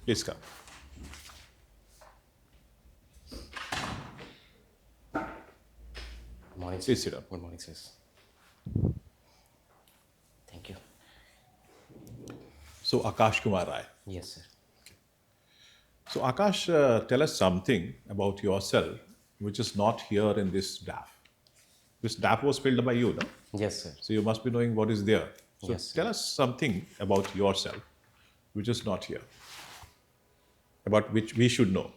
Please come. Good morning, sir. Please sit down. Good morning, sir. Thank you. So, Akash Kumar Rai. Yes, sir. So, Akash, tell us something about yourself which is not here in this DAF. This DAF was filled by you, no? Yes, sir. So, you must be knowing what is there. So, Yes, sir. tell us something about yourself which is not here, about which we should know.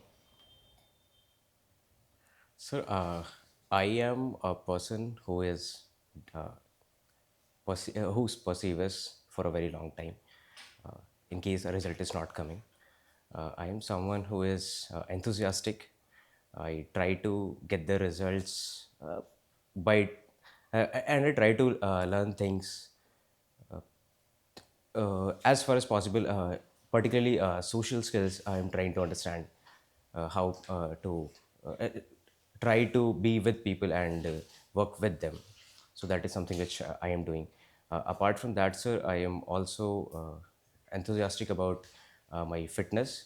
Sir, I am a person who is who's perseveres for a very long time. Uh, in case a result is not coming, I am someone who is enthusiastic. I try to get the results by, and I try to learn things as far as possible, particularly social skills. I am trying to understand how to uh, try to be with people and work with them. So that is something which I am doing. Apart from that, sir, I am also enthusiastic about my fitness.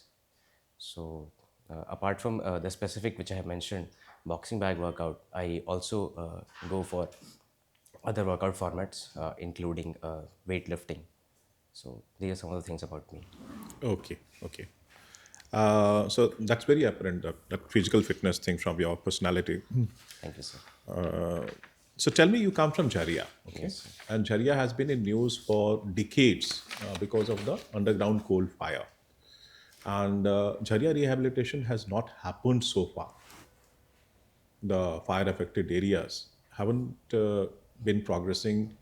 So, apart from the specific which I have mentioned, boxing bag workout, I also go for other workout formats, including weightlifting. So, these are some of the things about me. Okay, okay. So, that's very apparent, that physical fitness thing from your personality. Thank you, sir. So tell me, you come from Jharia, okay? Yes, sir. And Jharia has been in news for decades because of the underground coal fire. And Jharia rehabilitation has not happened so far. The fire affected areas haven't been progressing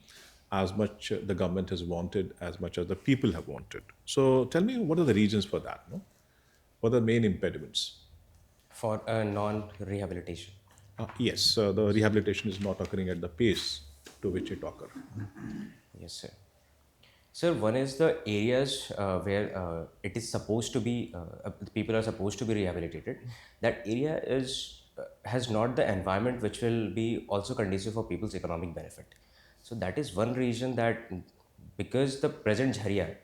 as much the government has wanted, as much as the people have wanted. So tell me, what are the reasons for that? No? What are the main impediments? For non-rehabilitation. Yes, the rehabilitation is not occurring at the pace to which it occurred. Yes, sir. Sir, one is the areas where it is supposed to be, people are supposed to be rehabilitated. That area is has not the environment which will be also conducive for people's economic benefit. So that is one reason that because the present Jharia,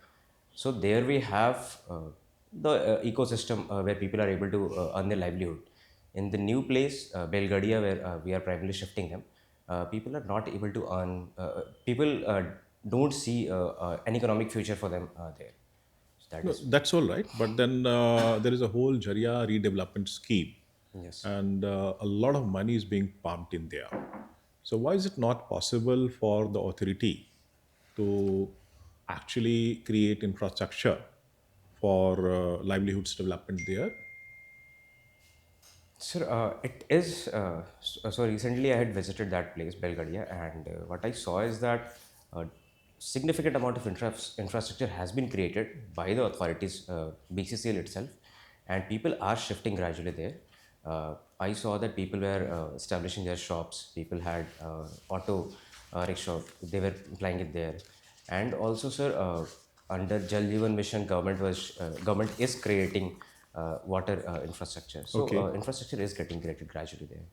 so there we have the ecosystem where people are able to earn their livelihood. In the new place, Belgadia, where we are primarily shifting them, people are not able to earn. People don't see an economic future for them there. So that No, is that's all right. But then there is a whole Jharia redevelopment scheme, yes. and a lot of money is being pumped in there. So why is it not possible for the authority to actually create infrastructure for livelihoods development there? Sir, it is. So recently, I had visited that place, Belgadia, and what I saw is that significant amount of infrastructure has been created by the authorities, BCCL itself, and people are shifting gradually there. I saw that people were establishing their shops. People had auto rickshaw. They were plying it there, and also, sir, under Jal Jeevan Mission, government is creating water infrastructure. So Okay. infrastructure is getting created gradually there.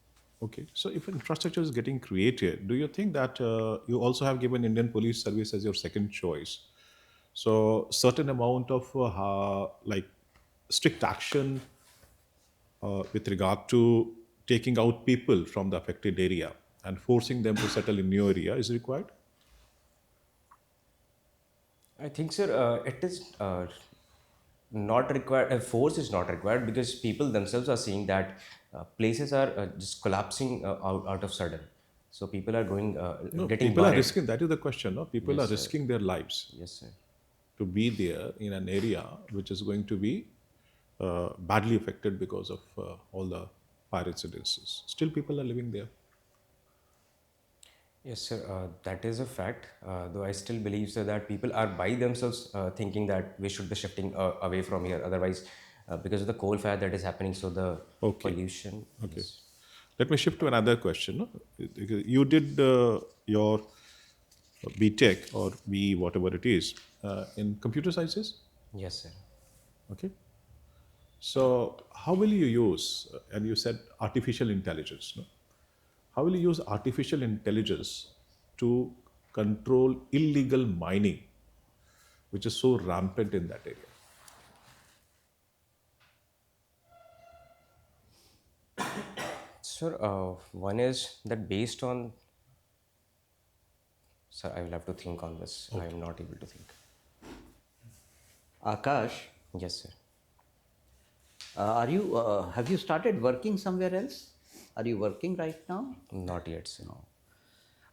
Okay. So if infrastructure is getting created, do you think that you also have given Indian Police Service as your second choice? So certain amount of like strict action with regard to taking out people from the affected area and forcing them to settle in new area is required? I think, sir, it is not required. Force is not required because people themselves are seeing that places are just collapsing out of sudden. So people are going, No, getting people are worried. risking. That is the question. No, people are Yes, sir. risking their lives Yes, sir. to be there in an area which is going to be badly affected because of all the fire incidences. Still, people are living there. Yes, sir. That is a fact. Though I still believe, sir, that people are by themselves thinking that we should be shifting away from here. Otherwise, because of the coal fire that is happening, so the Okay. pollution. Okay. Yes. Let me shift to another question. No? You did your BTech or B whatever it is in computer sciences. Yes, sir. Okay. So how will you use? And you said artificial intelligence. No? How will you use artificial intelligence to control illegal mining, which is so rampant in that area? Sir, one is that based on, sir, I will have to think on this. I am not able to think. Akash, Yes, sir. have you started working somewhere else? Are you working right now? Not yet, sir. No.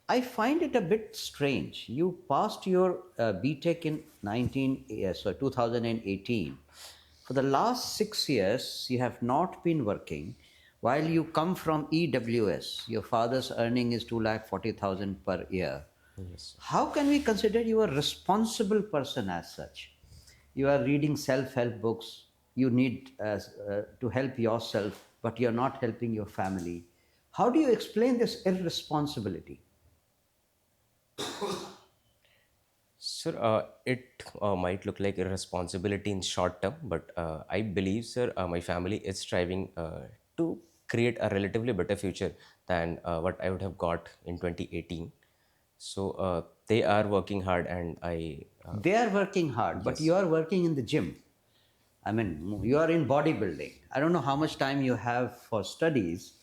I find it a bit strange. You passed your BTech in 2018. For the last 6 years, you have not been working, while you come from EWS. Your father's earning is 2,40,000 per year. Yes, sir. How can we consider you a responsible person as such? You are reading self-help books. You need to help yourself, but you're not helping your family. How do you explain this irresponsibility? Sir, it might look like irresponsibility in short term, but I believe, sir, my family is striving to create a relatively better future than what I would have got in 2018. So they are working hard, and They are working hard, but yes. you are working in the gym. I mean, you are in bodybuilding. I don't know how much time you have for studies.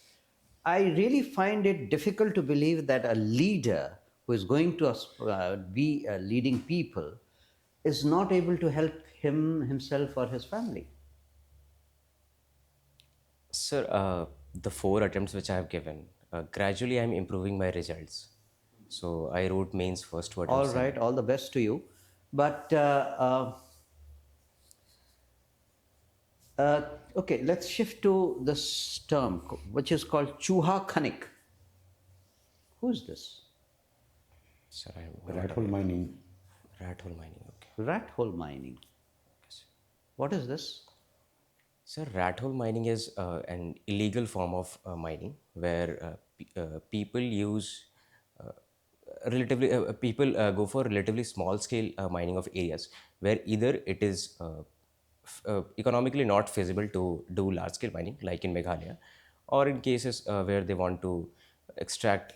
I really find it difficult to believe that a leader who is going to be leading people is not able to help himself, or his family. Sir, the 4 attempts which I have given, gradually I'm improving my results. So I wrote mains first 2 attempts. All right, all the best to you. But okay, let's shift to this term, which is called Chuha Khanik. Who's this? Sir, I am Rat hole mining. rat hole mining. Okay. Rat hole mining. What is this? Sir, rat hole mining is an illegal form of mining where people use people go for relatively small scale mining of areas where either it is economically not feasible to do large scale mining like in Meghalaya, or in cases where they want to extract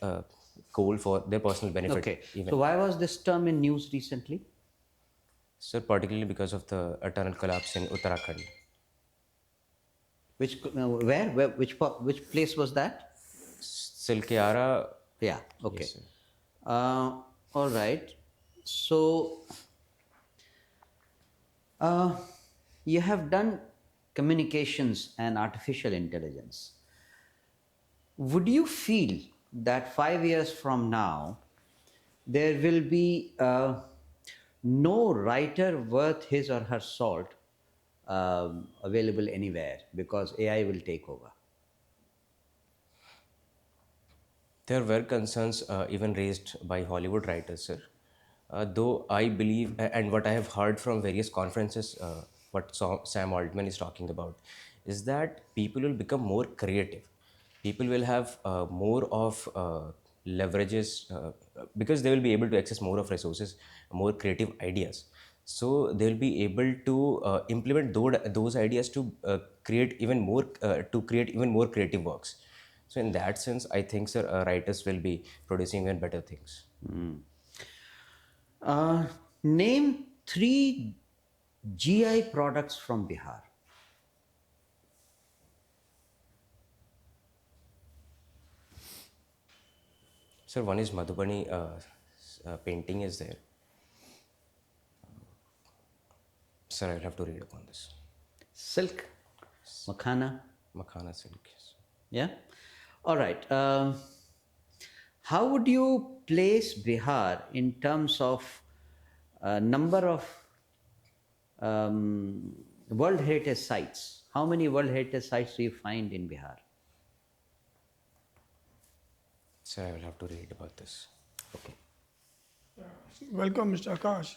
coal for their personal benefit. Okay, Even. so why was this term in news recently? Sir, particularly because of the tunnel collapse in Uttarakhand. Which place was that? Silkyara. Yeah, okay. Yes, sir. All right. So, you have done communications and artificial intelligence. Would you feel that 5 years from now, there will be no writer worth his or her salt available anywhere because AI will take over? There were concerns even raised by Hollywood writers, sir. Though I believe, and what I have heard from various conferences, what Sam Altman is talking about, is that people will become more creative. People will have more of leverages because they will be able to access more of resources, more creative ideas. So they will be able to implement those ideas to create even more creative works. So in that sense, I think, sir, writers will be producing even better things. Uh, Name 3 GI products from Bihar. Sir, one is Madhubani painting is there. Sir, I'll have to read upon this. Silk, Makhana. Makhana silk. Yes. Yeah. All right. How would you place Bihar in terms of number of World Heritage Sites? How many World Heritage Sites do you find in Bihar? Sir, I will have to read about this. Okay. Welcome, Mr. Akash.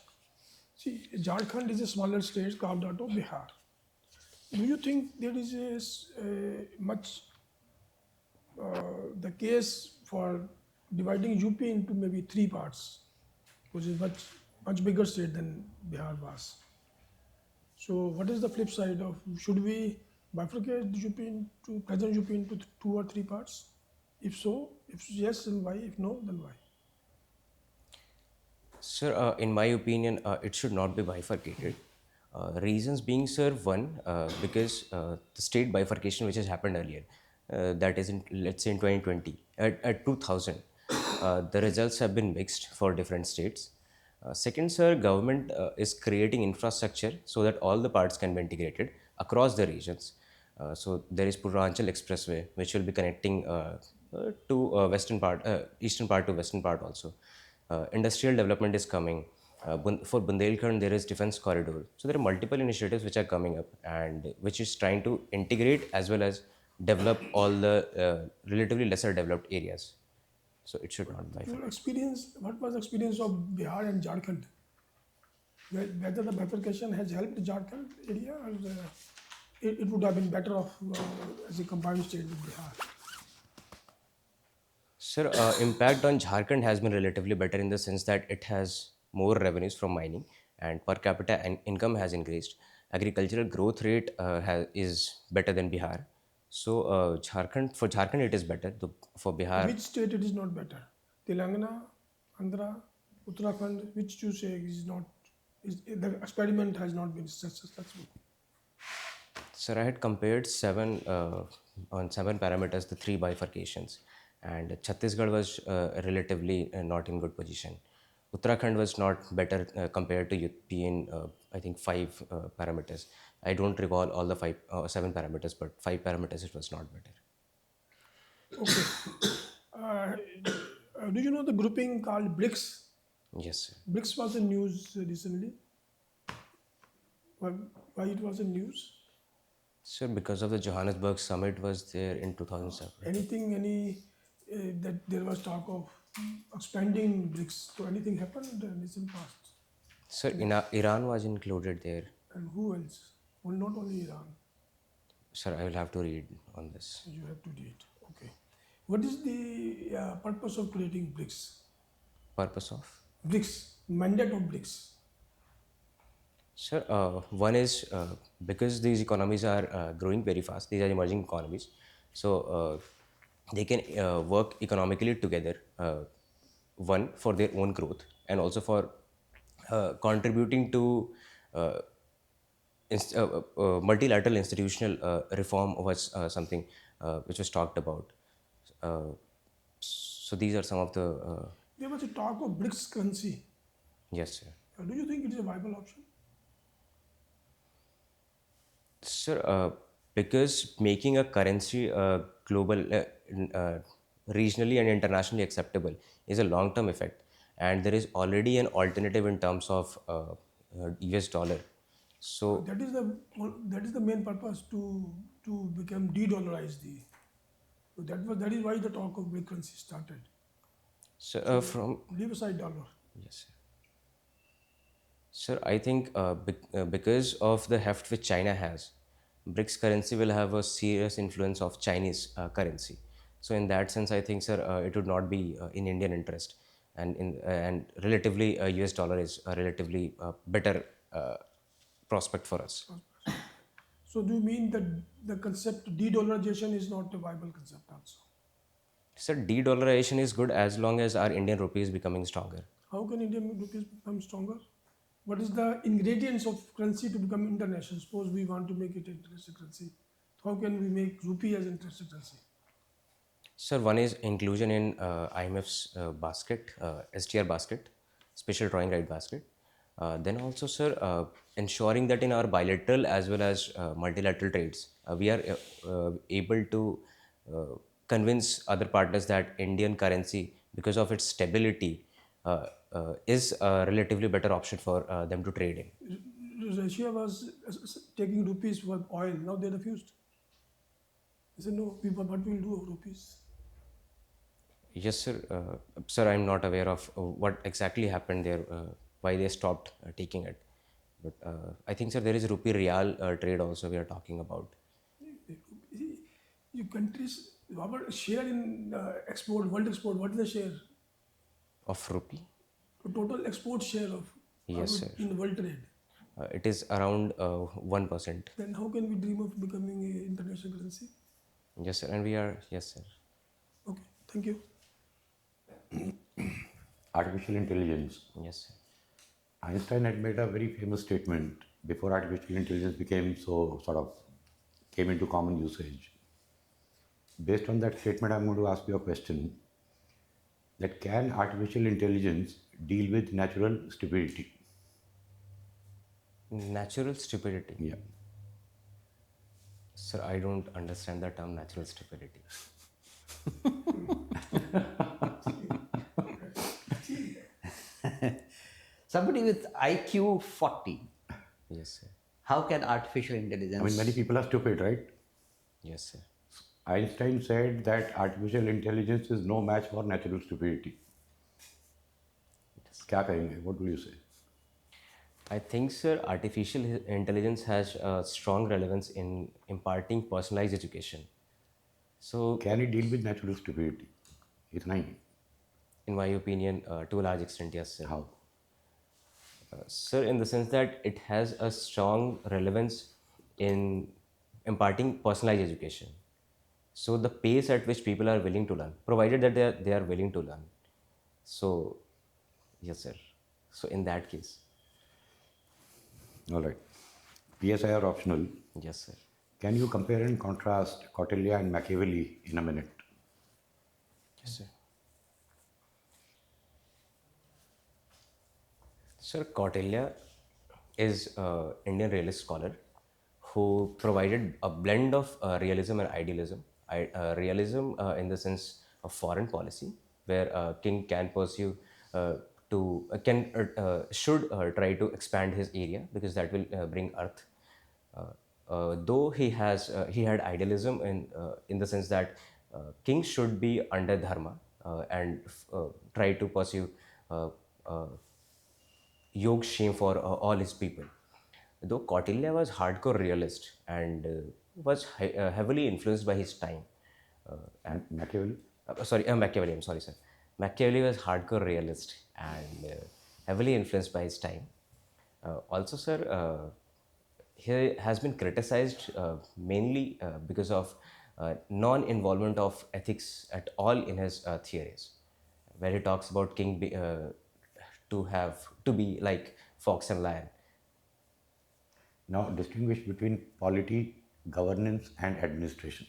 See, Jharkhand is a smaller state carved out of Bihar. Do you think there is much the case for dividing UP into maybe 3 parts, which is much bigger state than Bihar was? So, what is the flip side of, should we bifurcate the UP into present UP into 2 or 3 parts? If so, if yes, then why? If no, then why? Sir, in my opinion, it should not be bifurcated. Reasons being, sir, one, because the state bifurcation which has happened earlier, that is in, let's say in 2020, at 2000, the results have been mixed for different states. Second, sir, government is creating infrastructure so that all the parts can be integrated across the regions. So there is Purvanchal Expressway, which will be connecting to eastern part to western part also. Industrial development is coming. For Bundelkhand, there is defense corridor. So there are multiple initiatives which are coming up and which is trying to integrate as well as develop all the relatively lesser developed areas. So it should not bifurcate. Your experience, what was the experience of Bihar and Jharkhand? Whether the bifurcation has helped Jharkhand area or it would have been better off as a combined state with Bihar? Sir, impact on Jharkhand has been relatively better in the sense that it has more revenues from mining and per capita income has increased. Agricultural growth rate is better than Bihar. So for Jharkhand it is better. For Bihar, Which state it is not better? Telangana, Andhra, Uttarakhand, which you say is not, the experiment has not been successful? sir, I had compared on 7 parameters the 3 bifurcations, and Chhattisgarh was relatively not in good position. Uttarakhand was not better compared to UP in I think 5 parameters. I don't recall all the 7 parameters, but 5 parameters it was not better. Okay. Do you know the grouping called BRICS? Yes, sir. BRICS was in news recently. Why it was in news? Sir, because of the Johannesburg summit was there in 2007. That there was talk of expanding BRICS. So anything happened in recent past? Sir, Iran was included there. And who else? Well, not only Iran. Sir, I will have to read on this. You have to do it. Okay. What is the purpose of creating BRICS? Purpose of? BRICS, mandate of BRICS. Sir, one is because these economies are growing very fast, these are emerging economies, so they can work economically together, one for their own growth and also for contributing to multilateral institutional reform was something which was talked about. So these are some of the, There was a talk of BRICS currency. yes, sir. Do you think it is a viable option? Sir, because making a currency global, regionally and internationally acceptable is a long-term effect, and there is already an alternative in terms of US dollar. So, That is the main purpose to become de-dollarize the. So that is why the talk of BRICS currency started. from Leave aside dollar. yes, sir. Sir, I think because of the heft which China has, BRICS currency will have a serious influence of Chinese currency. So in that sense, I think, sir, it would not be in Indian interest, and relatively, US dollar is a relatively better prospect for us. So do you mean that the concept de-dollarization is not a viable concept also? Sir, de-dollarization is good as long as our Indian rupee is becoming stronger. How can Indian rupees become stronger? What is the ingredients of currency to become international? Suppose we want to make it international currency. How can we make rupee as international currency? Sir, one is inclusion in IMF's basket, STR basket, special drawing right basket. Then also, sir, ensuring that in our bilateral as well as multilateral trades, we are able to convince other partners that Indian currency, because of its stability, is a relatively better option for them to trade in. Russia was taking rupees for oil. Now they refused. They said, no, what will do of rupees? Yes, sir. Sir, I'm not aware of what exactly happened there, why they stopped taking it. But I think, sir, there is rupee real trade also we are talking about. You countries, our share in export, world export, what is the share? Of rupee? The total export share of Yes, sir. in world trade. It is around 1%. Then how can we dream of becoming an international currency? Yes, sir. And we are, yes, sir. Okay, thank you. Artificial intelligence. Yes, sir. Einstein had made a very famous statement before artificial intelligence became so sort of came into common usage. Based on that statement, I'm going to ask you a question that can artificial intelligence deal with natural stupidity? Natural stupidity. Yeah. Sir, I don't understand the term natural stupidity. Somebody with IQ 40, Yes, sir. how can artificial I mean, intelligence? many people are stupid, right? Yes, sir. Einstein said that artificial intelligence is no match for natural stupidity. क्या कहेंगे? What will you say? I think, sir, artificial intelligence has a strong relevance in imparting personalized education. So, Can it deal with natural stupidity? इतना ही. in my opinion, to a large extent, yes, sir. How? Sir, in the sense that it has a strong relevance in imparting personalized education. So, the pace at which people are willing to learn, provided that they are willing to learn. So, yes, sir. So, in that case, All right. PSI are optional. yes, sir. Can you compare and contrast Kautilya and Machiavelli in a minute? Yes, sir. Sir, Kautilya is an Indian realist scholar who provided a blend of realism and idealism. Realism in the sense of foreign policy, where a king can pursue should try to expand his area because that will bring earth. Though he had idealism in the sense that kings should be under dharma and try to pursue uh, uh, yog shame for all his people. Though Kautilya was hardcore realist and was heavily influenced by his time. And Machiavelli? Machiavelli, I'm sorry, sir. Machiavelli was hardcore realist and heavily influenced by his time. Also, sir, he has been criticized mainly because of non-involvement of ethics at all in his theories, where he talks about to be like fox and lion. Now distinguish between polity, governance, and administration.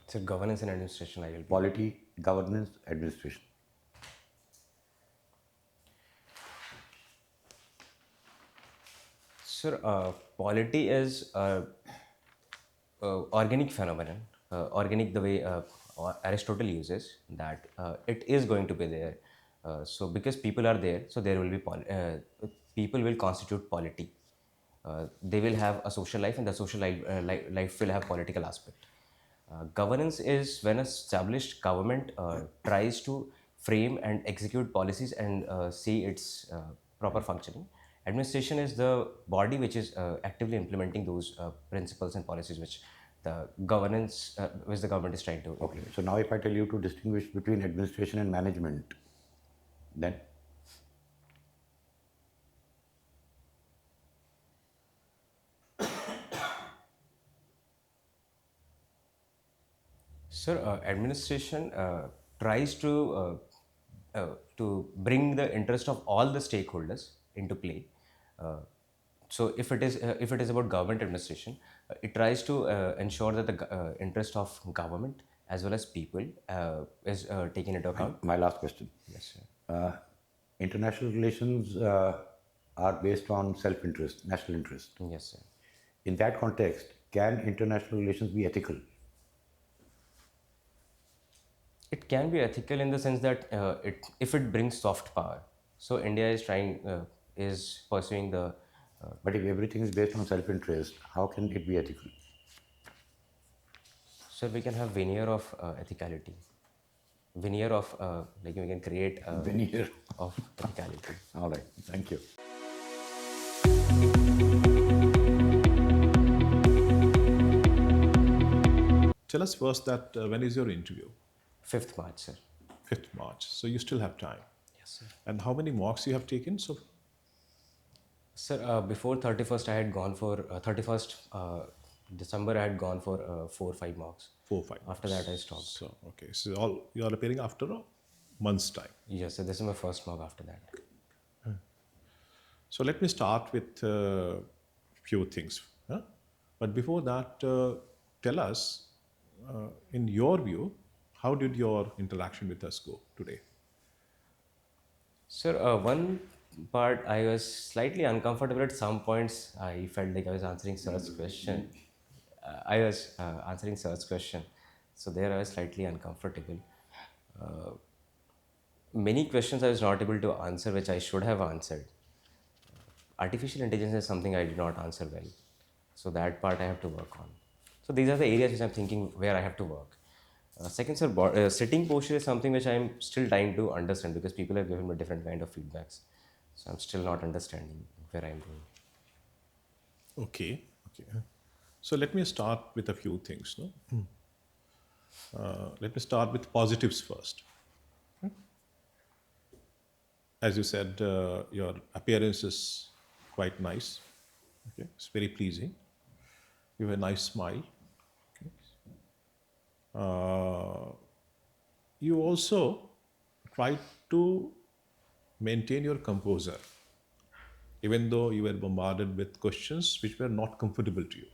So governance and administration, I will be. Polity, governance, administration. Sir, polity is organic phenomenon, organic the way Aristotle uses that it is going to be there. So because people are there, so there will be people will constitute polity. They will have a social life, and the social life will have political aspect. Governance is when an established government tries to frame and execute policies and see its proper functioning. Administration is the body which is actively implementing those principles and policies which which the government is trying to. Okay. So now if I tell you to distinguish between administration and management, then Sir, administration tries to bring the interest of all the stakeholders into play. So, if it is about government administration, it tries to ensure that the interest of government as well as people is taken into account. my last question. Yes, sir. International relations are based on self-interest, national interest. Yes, sir. In that context, can international relations be ethical? It can be ethical in the sense that if it brings soft power. So India is pursuing the. But if everything is based on self-interest, how can it be ethical? So we can have veneer of ethicality, veneer of like we can create Veneer. of ethicality. All right. Thank you. Tell us first that when is your interview? 5th March, sir. 5th March. So you still have time. Yes, sir. And how many mocks you have taken? So Sir, before 31st, I had gone for 31st December. I had gone for 4 or 5 marks. 4 5. After that, I stopped. So okay. So you are appearing after a month's time. Yes, sir. This is my first mock after that. So let me start with a few things. Huh? But before that, tell us, in your view, how did your interaction with us go today? Sir, one part I was slightly uncomfortable at some points. I felt like I was answering Sir's question. I was answering Sir's question. So there I was slightly uncomfortable. Many questions I was not able to answer, which I should have answered. Artificial intelligence is something I did not answer well. So that part I have to work on. So these are the areas which I'm thinking where I have to work. Second, sir, sitting posture is something which I'm still trying to understand because people have given me different kind of feedbacks. So I'm still not understanding where I'm going. Okay. Okay. So let me start with a few things. No? Let me start with positives first. As you said, your appearance is quite nice. Okay, it's very pleasing. You have a nice smile. Okay. You also try to maintain your composure, even though you were bombarded with questions which were not comfortable to you.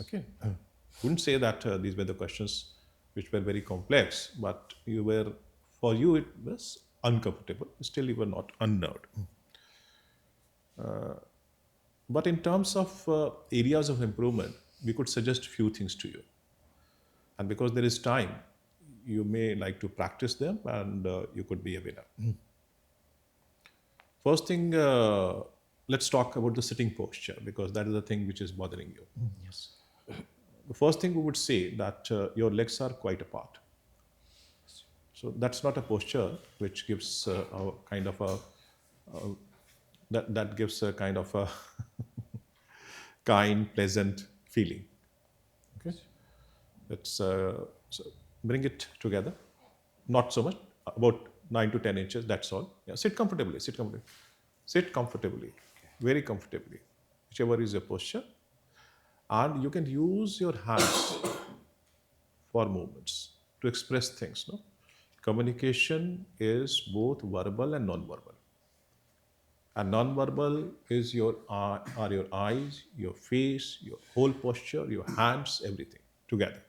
Okay, wouldn't say that these were the questions which were very complex, but you were, for you it was uncomfortable. Still, you were not unnerved. But in terms of areas of improvement, we could suggest few things to you. And because there is time, you may like to practice them and you could be a winner. First thing, let's talk about the sitting posture because that is the thing which is bothering you. Yes. The first thing we would say that your legs are quite apart. So that's not a posture which gives a kind of a that gives a kind of a kind, pleasant feeling. Okay, let's so bring it together. Not so much, about 9 to 10 inches. That's all. Yeah, sit comfortably. Sit comfortably. Sit comfortably, very comfortably, whichever is your posture, and you can use your hands for movements to express things. No, communication is both verbal and non-verbal. And non-verbal is your are your eyes, your face, your whole posture, your hands, everything together.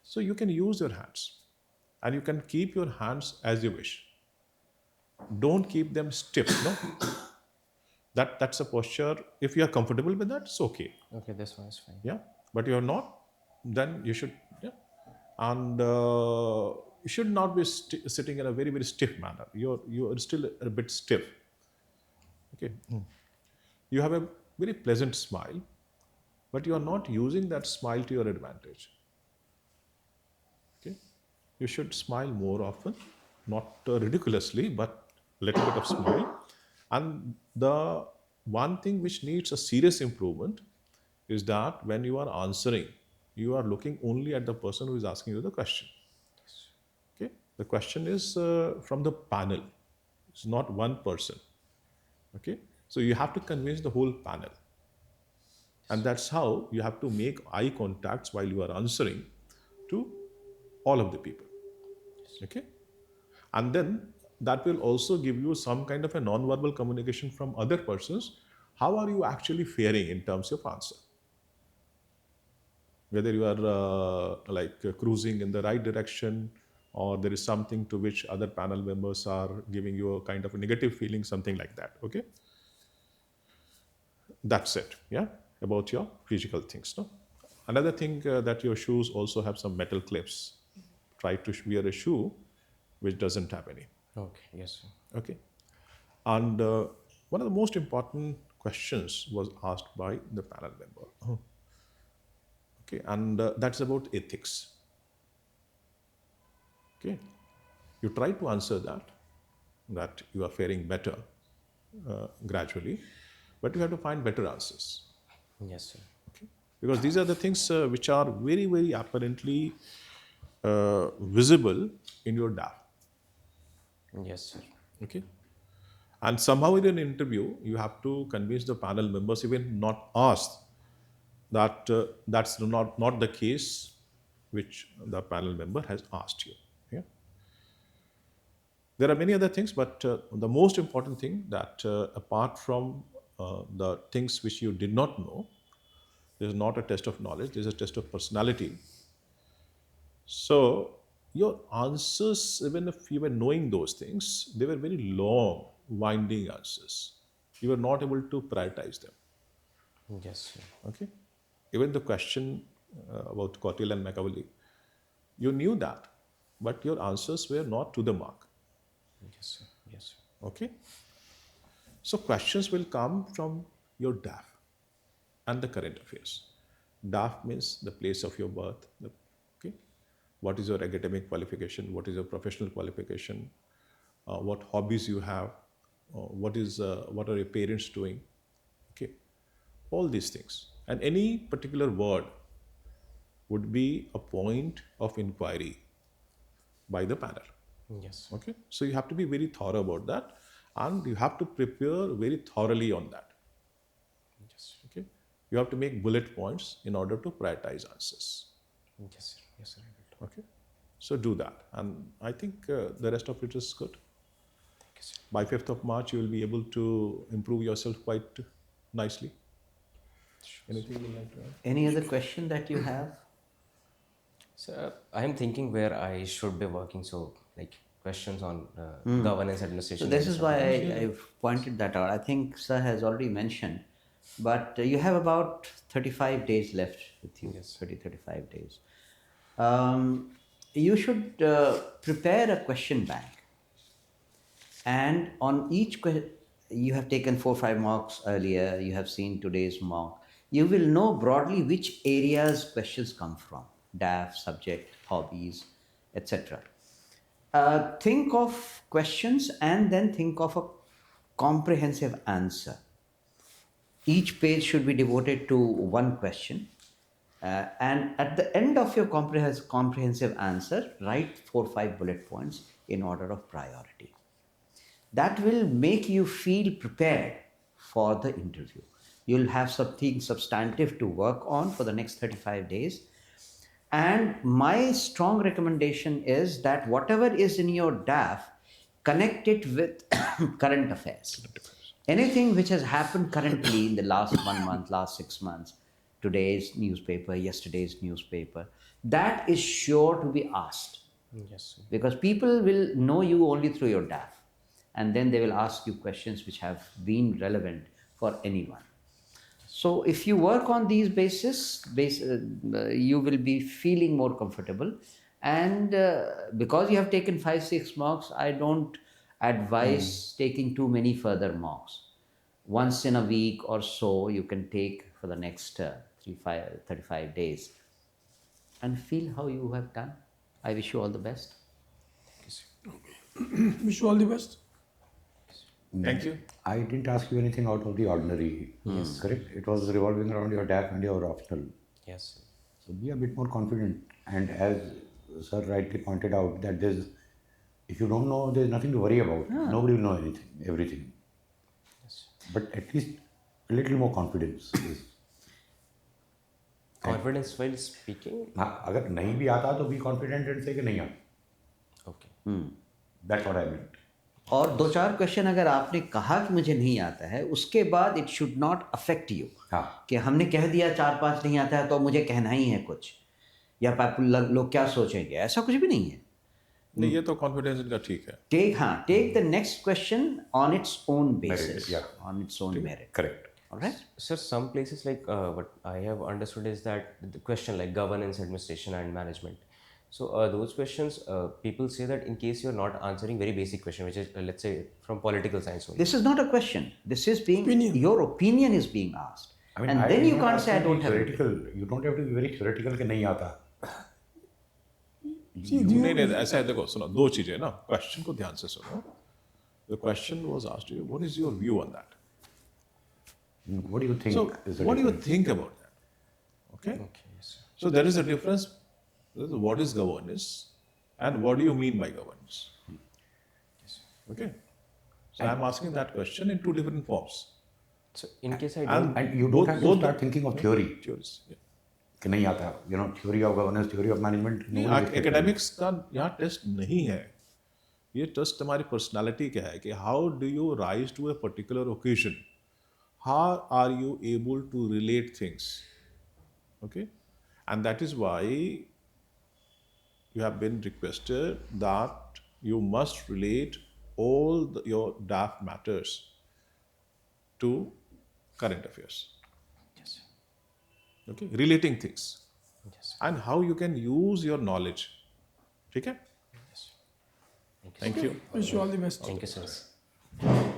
So you can use your hands, and you can keep your hands as you wish. Don't keep them stiff. No, that's a posture. If you are comfortable with that, it's okay. Okay, this one is fine. Yeah, but you're not, then you should. Yeah, and you should not be sitting in a very stiff manner. You're still a bit stiff. Okay. You have a very pleasant smile, but you are not using that smile to your advantage. Okay, you should smile more often, not ridiculously, but little bit of smile. And the one thing which needs a serious improvement is that when you are answering, you are looking only at the person who is asking you the question. Okay, the question is from the panel. It's not one person. Okay, so you have to convince the whole panel. And that's how you have to make eye contacts while you are answering to all of the people. Okay, and then that will also give you some kind of a non-verbal communication from other persons. How are you actually faring in terms of answer? Whether you are cruising in the right direction, or there is something to which other panel members are giving you a kind of a negative feeling, something like that. Okay, that's it. Yeah, about your physical things. No, another thing that your shoes also have some metal clips. Try to wear a shoe which doesn't have any. Okay, yes, sir. Okay, and one of the most important questions was asked by the panel member. Okay, and that's about ethics. Okay, you try to answer that you are faring better gradually, but you have to find better answers. Yes, sir. Okay, because these are the things which are very apparently visible in your DAF. Yes, sir. Okay, and somehow in an interview you have to convince the panel members, even not asked, that that's not the case which the panel member has asked you. Yeah. There are many other things, but the most important thing that apart from the things which you did not know, this is not a test of knowledge, this is a test of personality. So your answers, even if you were knowing those things, they were very long, winding answers. You were not able to prioritize them. Yes, sir. Okay? Even the question about Caudill and Machiavelli, you knew that, but your answers were not to the mark. Yes, sir. Yes, sir. Okay? So questions will come from your DAF and the current affairs. DAF means the place of your birth. Okay? What is your academic qualification? What is your professional qualification? What hobbies you have? What are your parents doing? Okay? All these things. And any particular word would be a point of inquiry by the panel. Yes. Okay, so you have to be very thorough about that, and you have to prepare very thoroughly on that. Yes. Okay, you have to make bullet points in order to prioritize answers. Yes, sir. Yes, sir. I will. Okay, so do that, and I think the rest of it is good. Thank you, sir. By 5th of March, you will be able to improve yourself quite nicely. Anything you would like to add? Any other question that you have? So I am thinking where I should be working. So like questions on governance, administration. So this and is stuff. why I've pointed that out. I think Sir has already mentioned, but you have about 35 days left with you. Yes. 35 days. You should prepare a question bank. And on each question, you have taken 4-5 mocks earlier, you have seen today's mock. You will know broadly which areas questions come from, DAF, subject, hobbies, etc. Think of questions and then think of a comprehensive answer. Each page should be devoted to one question. And at the end of your comprehensive answer, write 4 or 5 bullet points in order of priority. That will make you feel prepared for the interview. You'll have something substantive to work on for the next 35 days. And my strong recommendation is that whatever is in your DAF, connect it with current affairs. Anything which has happened currently in the last 1 month, last 6 months, today's newspaper, yesterday's newspaper, that is sure to be asked. Yes, sir. Because people will know you only through your DAF. And then they will ask you questions which have been relevant for anyone. So if you work on these basis, you will be feeling more comfortable. And because you have taken 5-6 mocks, I don't advise taking too many further mocks. Once in a week or so, you can take for the next 35 days. And feel how you have done. I wish you all the best. Wish you all the best. Thank you. I didn't ask you anything out of the ordinary, correct? It was revolving around your DAF and your optional. Yes, sir. So be a bit more confident. And as Sir rightly pointed out, that if you don't know, there's nothing to worry about. Nobody will know everything. Yes. But at least a little more confidence. Confidence while speaking. हाँ, अगर नहीं भी आता तो be confident and say कि नहीं आता. Okay. That's what I meant. और 2-4 क्वेश्चन अगर आपने कहा कि मुझे नहीं आता है, उसके बाद it should not affect you हाँ. कि हमने कह दिया 4-5 नहीं आता है तो मुझे कहना ही है कुछ, या लोग क्या सोचेंगे, ऐसा कुछ भी नहीं है. नहीं, ये तो कॉन्फिडेंस इनका ठीक है. Take the next question on its own basis, Merit, yeah. on its own merit. Correct. All right? Sir, some places like what I have understood is that the question like governance, administration, and management. So those questions, people say that in case you're not answering very basic question, which is let's say from political science only. This is not a question. This is being Opinion. your opinion is being asked, I mean, and I then did you not can't ask say I you to don't be have it. theoretical. You don't have to be very theoretical कि नहीं आता. नहीं नहीं, ऐसा है, देखो सुनो, 2 चीजें ना, क्वेश्चन को ध्यान से सुनो. The question was asked to you, what is your view on that? What do you think? So is the what do you difference? think about that? Okay? Okay, yes, sir. So there is a difference. What is governance and what do you mean by governance? Okay? So I'm asking that question in 2 different forms. So in case I don't, And you don't have to start thinking of theory. Theories, yeah. कि नहीं आता. Theory of governance, theory of management. nobody expects academics का यहाँ test नहीं है. ये trust तुम्हारी personality क्या है कि how do you rise to a particular occasion, how are you able to relate things, okay, and that is why you have been requested that you must relate all your DAF matters to current affairs. Yes. Okay, relating things Yes. and how you can use your knowledge. ठीक है? Yes. Thank you. Wish you all the best. Thank you, sir.